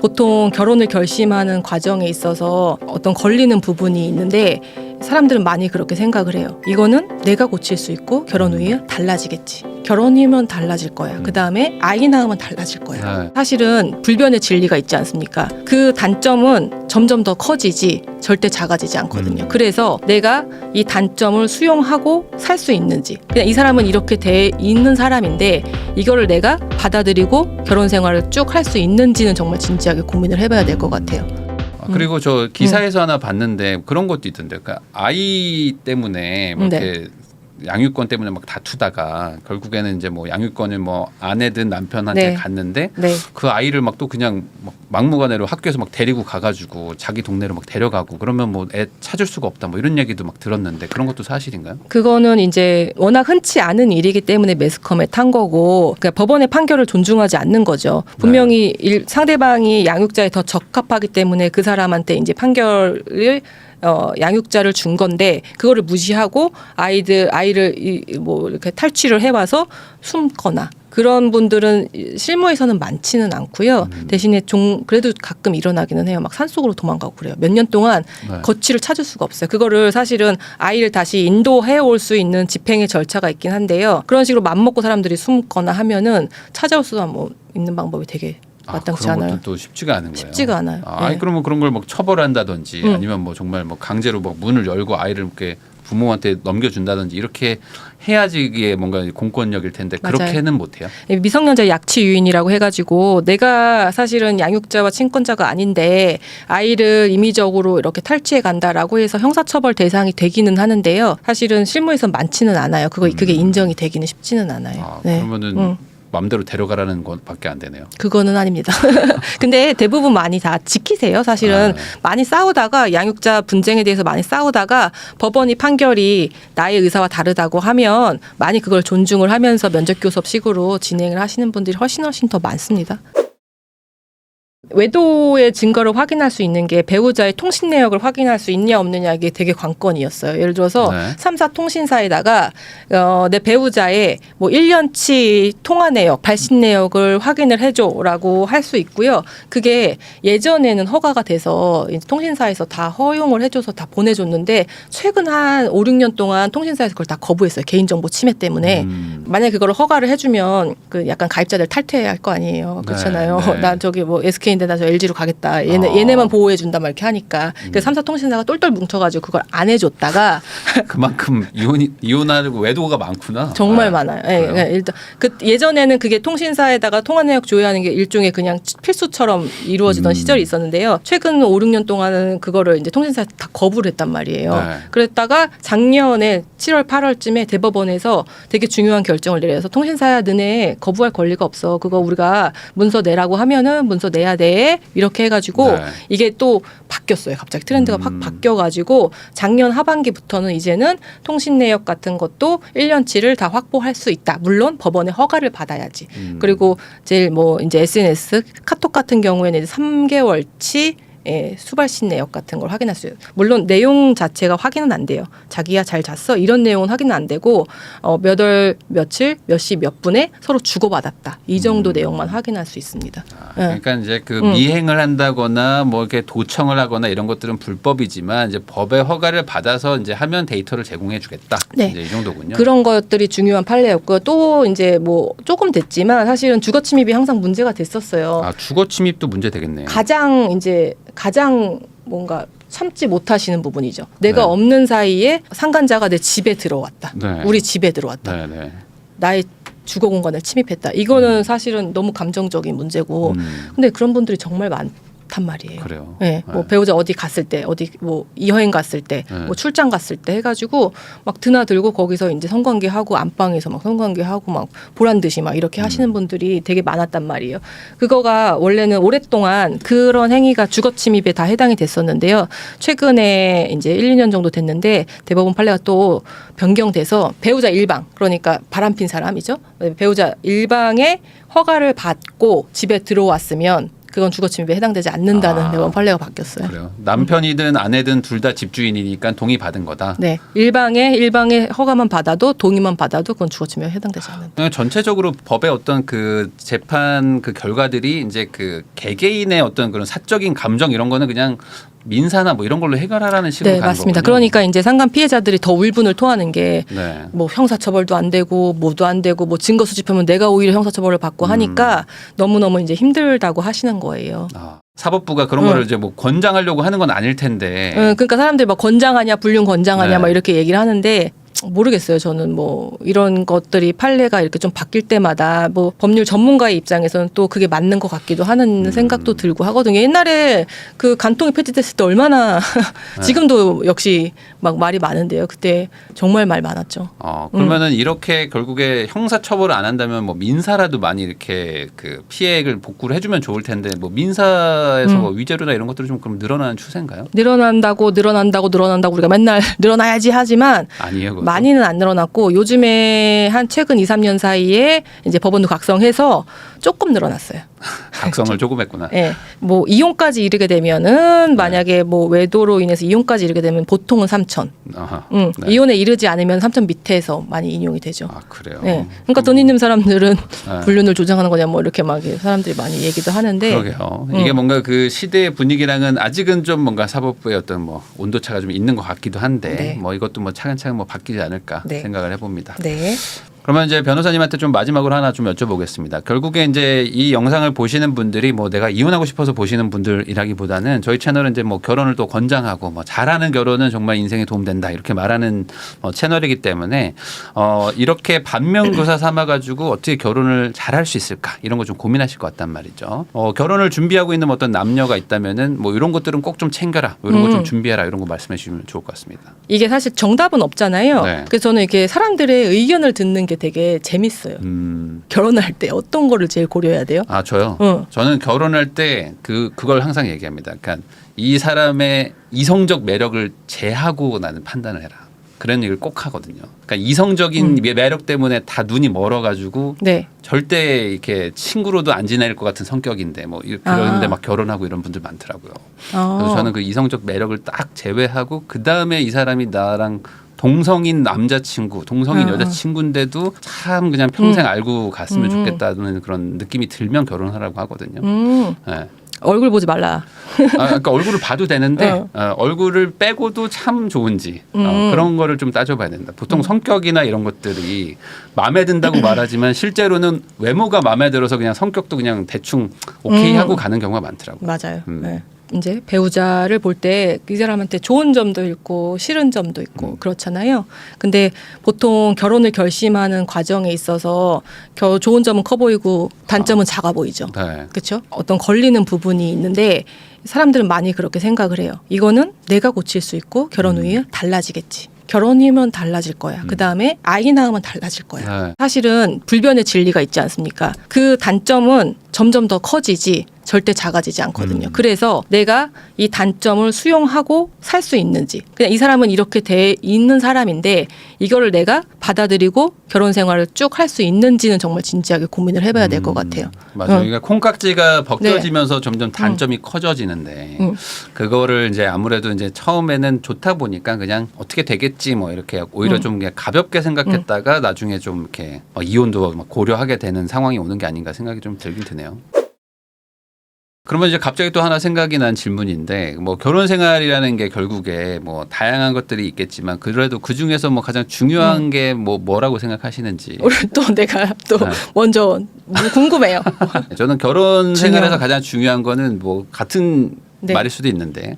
보통 결혼을 결심하는 과정에 있어서 어떤 걸리는 부분이 있는데 사람들은 많이 그렇게 생각을 해요. 이거는 내가 고칠 수 있고 결혼 후에 달라지겠지. 결혼이면 달라질 거야. 그 다음에 아이 낳으면 달라질 거야. 네. 사실은 불변의 진리가 있지 않습니까? 그 단점은 점점 더 커지지 절대 작아지지 않거든요. 그래서 내가 이 단점을 수용하고 살 수 있는지, 그냥 이 사람은 이렇게 돼 있는 사람인데 이거를 내가 받아들이고 결혼 생활을 쭉 할 수 있는지는 정말 진지하게 고민을 해봐야 될 것 같아요. 그리고 저 기사에서 하나 봤는데 그런 것도 있던데, 그러니까 아이 때문에 뭐 이렇게 양육권 때문에 막 다투다가 결국에는 이제 뭐 양육권을 뭐 아내든 남편한테 갔는데 그 아이를 막 또 그냥 막 막무가내로 학교에서 막 데리고 가가지고 자기 동네로 막 데려가고 그러면 뭐 애 찾을 수가 없다 뭐 이런 얘기도 막 들었는데 그런 것도 사실인가요? 그거는 이제 워낙 흔치 않은 일이기 때문에 매스컴에 탄 거고, 그러니까 법원의 판결을 존중하지 않는 거죠. 분명히 상대방이 양육자에 더 적합하기 때문에 그 사람한테 이제 판결을 양육자를 준 건데 그거를 무시하고 아이를 뭐 이렇게 탈취를 해와서 숨거나 그런 분들은 실무에서는 많지는 않고요. 대신에 그래도 가끔 일어나기는 해요. 막 산속으로 도망가고 그래요. 몇 년 동안 거취를 찾을 수가 없어요. 그거를 사실은 아이를 다시 인도해 올 수 있는 집행의 절차가 있긴 한데요. 그런 식으로 맘먹고 사람들이 숨거나 하면은 찾아올 수 있는 방법이 되게 마땅치 그런 않아요. 것도 또 쉽지가 않은 거예요. 쉽지가 않아요. 아니 그러면 그런 걸 막 처벌한다든지 아니면 뭐 정말 뭐 강제로 막 문을 열고 아이를 이렇게 부모한테 넘겨준다든지 이렇게 해야지 이게 뭔가 공권력일 텐데 그렇게는 못해요. 미성년자 약취 유인이라고 해가지고 내가 사실은 양육자와 친권자가 아닌데 아이를 임의적으로 이렇게 탈취해 간다라고 해서 형사처벌 대상이 되기는 하는데요. 사실은 실무에서 많지는 않아요. 그게 인정이 되기는 쉽지는 않아요. 그러면은 마음대로 데려가라는 것밖에 안 되네요. 그거는 아닙니다. 근데 대부분 많이 다 지키세요. 사실은 많이 싸우다가 양육자 분쟁에 대해서 많이 싸우다가 법원이 판결이 나의 의사와 다르다고 하면 많이 그걸 존중을 하면서 면접교섭식으로 진행을 하시는 분들이 훨씬 더 많습니다. 외도의 증거를 확인할 수 있는 게 배우자의 통신 내역을 확인할 수 있냐 없느냐, 이게 되게 관건이었어요. 예를 들어서 3사 통신사에다가 내 배우자의 뭐 1년치 통화 내역, 발신 내역을 확인을 해줘라고 할 수 있고요. 그게 예전에는 허가가 돼서 통신사에서 다 허용을 해줘서 다 보내줬는데 최근 한 5, 6년 동안 통신사에서 그걸 다 거부했어요. 개인정보 침해 때문에. 만약에 그걸 허가를 해주면 그 약간 가입자들 탈퇴해야 할 거 아니에요. 그렇잖아요. 난 저기 뭐 SK인데 나 저 LG로 가겠다. 얘네만 보호해 준다 막 이렇게 하니까. 그래서 3사 통신사가 똘똘 뭉쳐가지고 그걸 안 해줬다가 그만큼 이혼하고 외도가 많구나. 정말 많아요. 일단 예전에는 그게 통신사에다가 통화 내역 조회하는 게 일종의 그냥 필수처럼 이루어지던 시절이 있었는데요. 최근 5, 6년 동안은 그거를 이제 통신사에 다 거부를 했단 말이에요. 그랬다가 작년에 7월, 8월쯤에 대법원에서 되게 중요한 결정을 내려서 통신사야 너네 거부할 권리가 없어. 그거 우리가 문서 내라고 하면은 문서 내야 돼. 이렇게 해가지고 이게 또 바뀌었어요. 갑자기 트렌드가 확 바뀌어가지고 작년 하반기부터는 이제는 통신 내역 같은 것도 1년치를 다 확보할 수 있다. 물론 법원의 허가를 받아야지. 그리고 제일 뭐 이제 SNS, 카톡 같은 경우에는 3개월치 수발신 내역 같은 걸 확인할 수 있어요. 물론 내용 자체가 확인은 안 돼요. 자기야 잘 잤어? 이런 내용은 확인은 안 되고 몇 월, 며칠, 몇 시, 몇 분에 서로 주고받았다. 이 정도 내용만 확인할 수 있습니다. 그러니까 이제 그 미행을 한다거나 뭐 이렇게 도청을 하거나 이런 것들은 불법이지만 이제 법의 허가를 받아서 이제 하면 데이터를 제공해 주겠다. 이제 이 정도군요. 그런 것들이 중요한 판례였고요. 또 이제 뭐 조금 됐지만 사실은 주거 침입이 항상 문제가 됐었어요. 주거 침입도 문제 되겠네요. 가장 뭔가 참지 못하시는 부분이죠. 내가 없는 사이에 상간자가 내 집에 들어왔다. 우리 집에 들어왔다. 나의 주거 공간을 침입했다. 이거는 사실은 너무 감정적인 문제고. 근데 그런 분들이 정말 많단 말이에요. 그래요. 뭐 배우자 어디 갔을 때, 어디 뭐 여행 갔을 때, 뭐 출장 갔을 때 해가지고 막 드나들고 거기서 이제 성관계하고 안방에서 막 성관계하고 막 보란 듯이 막 이렇게 하시는 분들이 되게 많았단 말이에요. 그거가 원래는 오랫동안 그런 행위가 주거 침입에 다 해당이 됐었는데요. 최근에 이제 1, 2년 정도 됐는데 대법원 판례가 또 변경돼서 배우자 일방, 그러니까 바람핀 사람이죠. 배우자 일방의 허가를 받고 집에 들어왔으면 그건 주거침입에 해당되지 않는다는 대법원 판례가 바뀌었어요. 그래요. 남편이든 아내든 둘 다 집주인이니까 동의 받은 거다. 네, 일방의 허가만 받아도 동의만 받아도 그건 주거침입에 해당되지 않는다. 그냥 전체적으로 법의 어떤 그 재판 그 결과들이 이제 그 개개인의 어떤 그런 사적인 감정 이런 거는 그냥 민사나 뭐 이런 걸로 해결하라는 식으로 네, 가는 맞습니다. 거군요. 그러니까 이제 상간 피해자들이 더 울분을 토하는 게 네. 뭐 형사처벌도 안 되고 뭐도 안 되고 뭐 증거 수집하면 내가 오히려 형사처벌을 받고 하니까 너무너무 이제 힘들다고 하시는 거예요. 사법부가 그런 거를 이제 뭐 권장하려고 하는 건 아닐 텐데. 그러니까 사람들이 막 권장하냐 불륜 권장하냐 네. 막 이렇게 얘기를 하는데 모르겠어요. 저는 뭐 이런 것들이 판례가 이렇게 좀 바뀔 때마다 뭐 법률 전문가의 입장에서는 또 그게 맞는 것 같기도 하는 생각도 들고 하거든요. 옛날에 그 간통이 폐지됐을 때 얼마나 지금도 역시 막 말이 많은데요. 그때 정말 말 많았죠. 그러면은 이렇게 결국에 형사처벌을 안 한다면 뭐 민사라도 많이 이렇게 그 피해를 복구를 해주면 좋을 텐데 뭐 민사에서 뭐 위자료나 이런 것들이 좀 그럼 늘어나는 추세인가요? 늘어난다고 우리가 맨날 늘어나야지 하지만 아니에요. 그것도? 많이는 안 늘어났고 요즘에 한 최근 2, 3년 사이에 이제 법원도 각성해서 조금 늘어났어요. 각성을 조금 했구나. 네, 뭐 이혼까지 이르게 되면은 만약에 뭐 외도로 인해서 이혼까지 이르게 되면 보통은 3천. 네. 이혼에 이르지 않으면 3천 밑에서 많이 인용이 되죠. 그래요. 네, 그러니까 돈 있는 사람들은 불륜을 조장하는 거냐 뭐 이렇게 막 사람들이 많이 얘기도 하는데. 그러게요. 이게 뭔가 그 시대의 분위기랑은 아직은 좀 뭔가 사법부의 어떤 뭐 온도차가 좀 있는 것 같기도 한데 네. 뭐 이것도 뭐 차근차근 뭐 바뀌지 않을까 네. 생각을 해봅니다. 네. 그러면 이제 변호사님한테 좀 마지막으로 하나 좀 여쭤보겠습니다. 결국에 이제 이 영상을 보시는 분들이 뭐 내가 이혼하고 싶어서 보시는 분들이라기보다는 저희 채널은 이제 뭐 결혼을 또 권장하고 뭐 잘하는 결혼은 정말 인생에 도움된다 이렇게 말하는 채널이기 때문에 이렇게 반면교사 삼아가지고 어떻게 결혼을 잘할 수 있을까 이런 거 좀 고민하실 것 같단 말이죠. 결혼을 준비하고 있는 어떤 남녀가 있다면은 뭐 이런 것들은 꼭 좀 챙겨라, 뭐 이런 거 좀 준비해라 이런 거 말씀해 주시면 좋을 것 같습니다. 이게 사실 정답은 없잖아요. 네. 그래서 저는 이렇게 사람들의 의견을 듣는 게 되게 재밌어요. 결혼할 때 어떤 거를 제일 고려해야 돼요? 저요? 저는 결혼할 때 그걸 항상 얘기합니다. 그러니까 이 사람의 이성적 매력을 제하고 나는 판단을 해라. 그런 얘기를 꼭 하거든요. 그러니까 이성적인 매력 때문에 다 눈이 멀어가지고 네. 절대 이렇게 친구로도 안 지낼 것 같은 성격인데 뭐 그런데 막 결혼하고 이런 분들 많더라고요. 그래서 저는 그 이성적 매력을 딱 제외하고 그 다음에 이 사람이 나랑 동성인 남자친구, 동성인 여자친구인데도 참 그냥 평생 알고 갔으면 좋겠다는 그런 느낌이 들면 결혼하라고 하거든요. 네. 얼굴 보지 말라. 그러니까 얼굴을 봐도 되는데 얼굴을 빼고도 참 좋은지 그런 거를 좀 따져봐야 된다. 보통 성격이나 이런 것들이 마음에 든다고 말하지만 실제로는 외모가 마음에 들어서 그냥 성격도 그냥 대충 오케이 하고 가는 경우가 많더라고요. 맞아요. 네. 이제 배우자를 볼 때 이 사람한테 좋은 점도 있고 싫은 점도 있고 그렇잖아요. 근데 보통 결혼을 결심하는 과정에 있어서 좋은 점은 커 보이고 단점은 작아 보이죠. 네. 그렇죠? 어떤 걸리는 부분이 있는데 사람들은 많이 그렇게 생각을 해요. 이거는 내가 고칠 수 있고 결혼 후에 달라지겠지. 결혼이면 달라질 거야. 그다음에 아이 낳으면 달라질 거야. 네. 사실은 불변의 진리가 있지 않습니까? 그 단점은 점점 더 커지지 절대 작아지지 않거든요. 그래서 내가 이 단점을 수용하고 살 수 있는지, 그냥 이 사람은 이렇게 돼 있는 사람인데 이거를 내가 받아들이고 결혼 생활을 쭉 할 수 있는지는 정말 진지하게 고민을 해봐야 될 것 같아요. 맞아요. 그러니까 콩깍지가 벗겨지면서 점점 단점이 커져지는데 그거를 이제 아무래도 이제 처음에는 좋다 보니까 그냥 어떻게 되겠지 뭐 이렇게 오히려 좀 그냥 가볍게 생각했다가 나중에 좀 이렇게 이혼도 막 고려하게 되는 상황이 오는 게 아닌가 생각이 좀 들긴 드네요. 그러면 이제 갑자기 또 하나 생각이 난 질문인데 뭐 결혼 생활이라는 게 결국에 뭐 다양한 것들이 있겠지만 그래도 그 중에서 뭐 가장 중요한 게 뭐라고 생각하시는지. 오늘 또 내가 또 먼저 궁금해요. 저는 결혼 생활에서 가장 중요한 거는 뭐 같은 말일 수도 있는데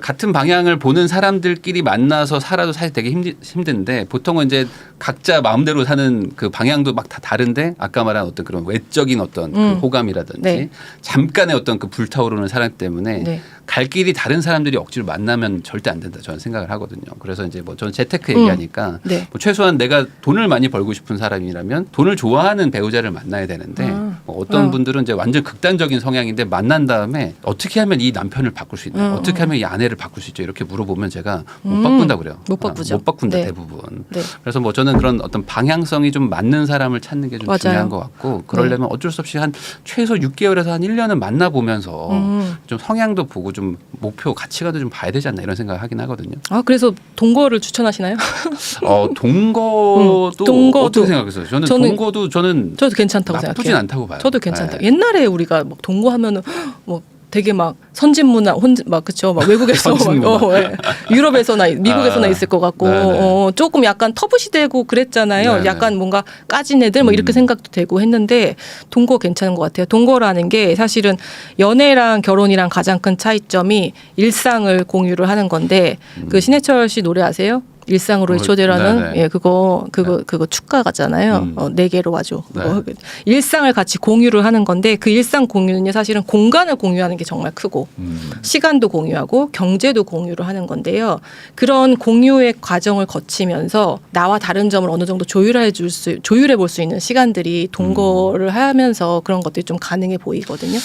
같은 방향을 보는 사람들끼리 만나서 살아도 사실 되게 힘든데 보통은 이제 각자 마음대로 사는 그 방향도 막 다 다른데 아까 말한 어떤 그런 외적인 어떤 그 호감이라든지 잠깐의 어떤 그 불타오르는 사랑 때문에 갈 길이 다른 사람들이 억지로 만나면 절대 안 된다 저는 생각을 하거든요. 그래서 이제 뭐 저는 재테크 얘기하니까 뭐 최소한 내가 돈을 많이 벌고 싶은 사람이라면 돈을 좋아하는 배우자를 만나야 되는데 어떤 분들은 이제 완전 극단적인 성향인데 만난 다음에 어떻게 하면 이 남편을 바꿀 수 있나, 어떻게 하면 이 아내를 바꿀 수 있죠, 이렇게 물어보면 제가 못 바꾼다 그래요. 못 바꾸죠. 못 바꾼다 네. 대부분. 네. 그래서 뭐 저는 그런 어떤 방향성이 좀 맞는 사람을 찾는 게 좀 맞아요. 중요한 것 같고, 그러려면 어쩔 수 없이 한 최소 6개월에서 한 1년은 만나보면서 좀 성향도 보고 좀 목표 가치관도 좀 봐야 되지 않나 이런 생각을 하긴 하거든요. 아 그래서 동거를 추천하시나요? 동거도 동거도. 어떻게 생각했어요? 저는 동거도 저도 괜찮다고 나쁘진 생각해요. 않다고 봐요. 저도 괜찮다. 네. 옛날에 우리가 막 동거하면은 뭐 되게 막 선진문화 막 그쵸, 막 외국에서 선진문화. 막, 예. 유럽에서나 미국에서나 있을 것 같고 네네. 조금 약간 터부시되고 그랬잖아요. 네네. 약간 뭔가 까진 애들 뭐 이렇게 생각도 되고 했는데 동거 괜찮은 것 같아요. 동거라는 게 사실은 연애랑 결혼이랑 가장 큰 차이점이 일상을 공유를 하는 건데 그 신해철 씨 노래 아세요? 일상으로의 초대라는 네네. 그거 축가가잖아요. 네 개로 와줘. 네. 일상을 같이 공유를 하는 건데 그 일상 공유는 사실은 공간을 공유하는 게 정말 크고 시간도 공유하고 경제도 공유를 하는 건데요. 그런 공유의 과정을 거치면서 나와 다른 점을 어느 정도 조율해 볼 수 있는 시간들이 동거를 하면서 그런 것들이 좀 가능해 보이거든요.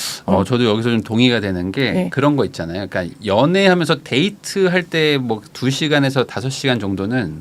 저도 여기서 좀 동의가 되는 게 네. 그런 거 있잖아요. 그러니까 연애하면서 데이트 할 때 뭐 2시간에서 5시간 정도는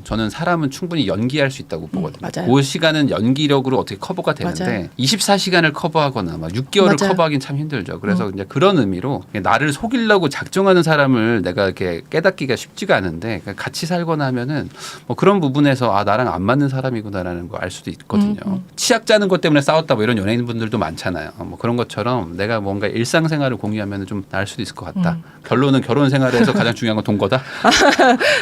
저는 사람은 충분히 연기할 수 있다고 보거든요. 맞아요. 그 시간은 연기력으로 어떻게 커버가 되는데 맞아요. 24시간을 커버하거나 막 6개월을 맞아요. 커버하긴 참 힘들죠. 그래서 이제 그런 의미로 나를 속이려고 작정하는 사람을 내가 이렇게 깨닫기가 쉽지가 않은데, 그러니까 같이 살거나 하면은 뭐 그런 부분에서 아 나랑 안 맞는 사람이구나라는 거 알 수도 있거든요. 치약 짜는 것 때문에 싸웠다 뭐 이런 연예인분들도 많잖아요. 뭐 그런 것처럼 내가 뭔가 일상생활을 공유하면 좀 나을 수도 있을 것 같다. 결론은 결혼 생활에서 가장 중요한 건 동거다.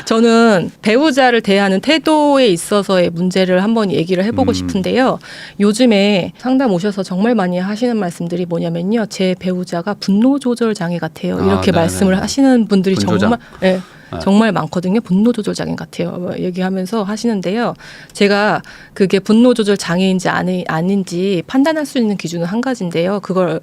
저는 배우자를 대하는 태도에 있어서의 문제를 한번 얘기를 해보고 싶은데요. 요즘에 상담 오셔서 정말 많이 하시는 말씀들이 뭐냐면요. 제 배우자가 분노 조절 장애 같아요. 이렇게 네네. 말씀을 하시는 분들이 분조장. 정말 정말 많거든요. 분노 조절 장애 같아요. 뭐 얘기하면서 하시는데요. 제가 그게 분노 조절 장애인지 아닌지 판단할 수 있는 기준은 한 가지인데요. 그걸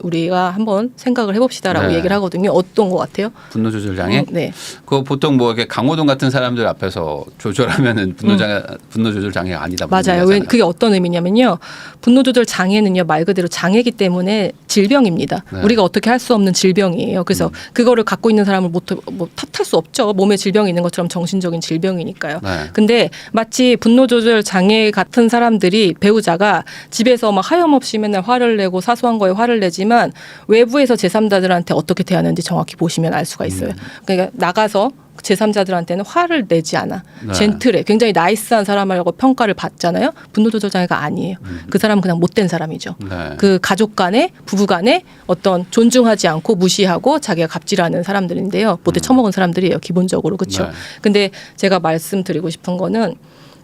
우리가 한번 생각을 해봅시다라고 네. 얘기를 하거든요. 어떤 것 같아요? 분노 조절 장애? 네. 그거 보통 뭐 이렇게 강호동 같은 사람들 앞에서 조절하면은 분노 조절 장애가 아니다. 맞아요. 왜 그게 어떤 의미냐면요. 분노 조절 장애는요, 말 그대로 장애이기 때문에 질병입니다. 네. 우리가 어떻게 할 수 없는 질병이에요. 그래서 그거를 갖고 있는 사람을 뭐 탓할 수 없죠. 몸에 질병이 있는 것처럼 정신적인 질병이니까요. 네. 근데 마치 분노 조절 장애 같은 사람들이 배우자가 집에서 막 하염없이 맨날 화를 내고 사소한 거에 화를 내지만 외부에서 제3자들한테 어떻게 대하는지 정확히 보시면 알 수가 있어요. 그러니까 나가서 제3자들한테는 화를 내지 않아. 네. 젠틀해. 굉장히 나이스한 사람이라고 평가를 받잖아요. 분노 조절 장애가 아니에요. 그 사람은 그냥 못된 사람이죠. 네. 그 가족 간에 부부 간에 어떤 존중하지 않고 무시하고 자기가 갑질하는 사람들인데요. 못돼 처먹은 사람들이에요. 기본적으로. 그렇죠. 네. 근데 제가 말씀드리고 싶은 거는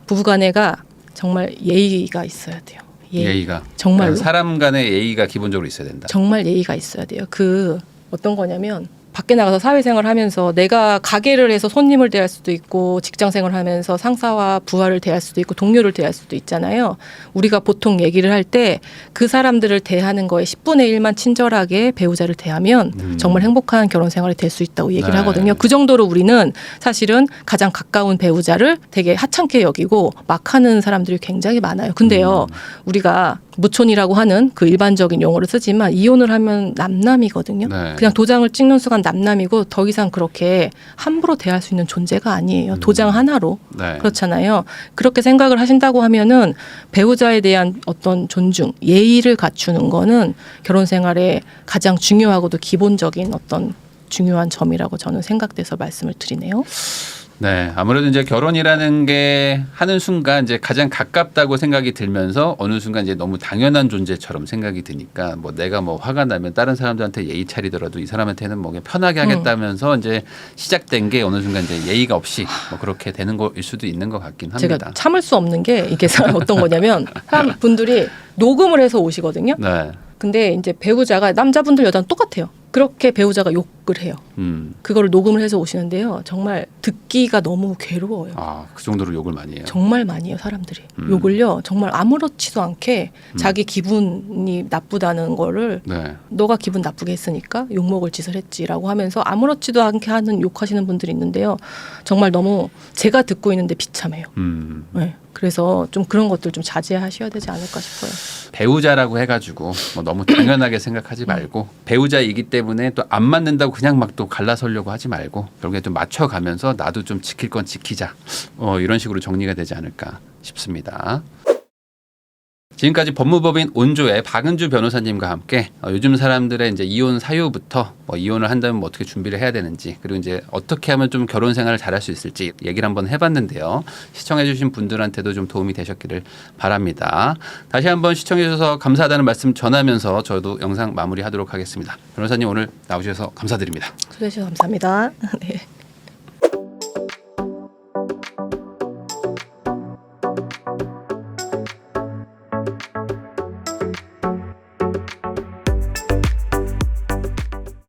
부부 간에가 정말 예의가 있어야 돼요. 예의가. 정말로. 사람 간의 예의가 기본적으로 있어야 된다. 정말 예의가 있어야 돼요. 그 어떤 거냐면 밖에 나가서 사회생활을 하면서 내가 가게를 해서 손님을 대할 수도 있고 직장생활을 하면서 상사와 부하를 대할 수도 있고 동료를 대할 수도 있잖아요. 우리가 보통 얘기를 할 때 그 사람들을 대하는 거에 10분의 1만 친절하게 배우자를 대하면 정말 행복한 결혼 생활이 될 수 있다고 얘기를 네. 하거든요. 그 정도로 우리는 사실은 가장 가까운 배우자를 되게 하찮게 여기고 막 하는 사람들이 굉장히 많아요. 근데요. 우리가 무촌이라고 하는 그 일반적인 용어를 쓰지만 이혼을 하면 남남이거든요. 네. 그냥 도장을 찍는 순간 남남이고 더 이상 그렇게 함부로 대할 수 있는 존재가 아니에요. 도장 하나로. 네. 그렇잖아요. 그렇게 생각을 하신다고 하면은 배우자에 대한 어떤 존중, 예의를 갖추는 거는 결혼 생활에 가장 중요하고도 기본적인 어떤 중요한 점이라고 저는 생각돼서 말씀을 드리네요. 네, 아무래도 이제 결혼이라는 게 하는 순간 이제 가장 가깝다고 생각이 들면서 어느 순간 이제 너무 당연한 존재처럼 생각이 드니까 뭐 내가 뭐 화가 나면 다른 사람들한테 예의 차리더라도 이 사람한테는 뭐 그냥 편하게 하겠다면서 이제 시작된 게 어느 순간 이제 예의가 없이 뭐 그렇게 되는 거일 수도 있는 것 같긴 합니다. 제가 참을 수 없는 게 이게 어떤 거냐면 사람 분들이 녹음을 해서 오시거든요. 네. 근데 이제 배우자가 남자분들 여자는 똑같아요. 그렇게 배우자가 욕을 해요. 그거를 녹음을 해서 오시는데요. 정말 듣기가 너무 괴로워요. 아, 그 정도로 욕을 많이 해요. 정말 많이 해요, 사람들이. 욕을요. 정말 아무렇지도 않게 자기 기분이 나쁘다는 거를 네. 너가 기분 나쁘게 했으니까 욕먹을 짓을 했지라고 하면서 아무렇지도 않게 하는 욕하시는 분들이 있는데요. 정말 너무 제가 듣고 있는데 비참해요. 네. 그래서 좀 그런 것들 좀 자제하셔야 되지 않을까 싶어요. 배우자라고 해가지고 뭐 너무 당연하게 생각하지 말고 배우자이기 때문에 또 안 맞는다고 그냥 막 또 갈라서려고 하지 말고 결국에 좀 맞춰가면서 나도 좀 지킬 건 지키자 이런 식으로 정리가 되지 않을까 싶습니다. 지금까지 법무법인 온조의 박은주 변호사님과 함께 요즘 사람들의 이제 이혼 사유부터 뭐 이혼을 한다면 뭐 어떻게 준비를 해야 되는지 그리고 이제 어떻게 하면 좀 결혼 생활을 잘할 수 있을지 얘기를 한번 해봤는데요. 시청해주신 분들한테도 좀 도움이 되셨기를 바랍니다. 다시 한번 시청해주셔서 감사하다는 말씀 전하면서 저도 영상 마무리하도록 하겠습니다. 변호사님 오늘 나오셔서 감사드립니다. 수고해 주셔서 감사합니다. 네.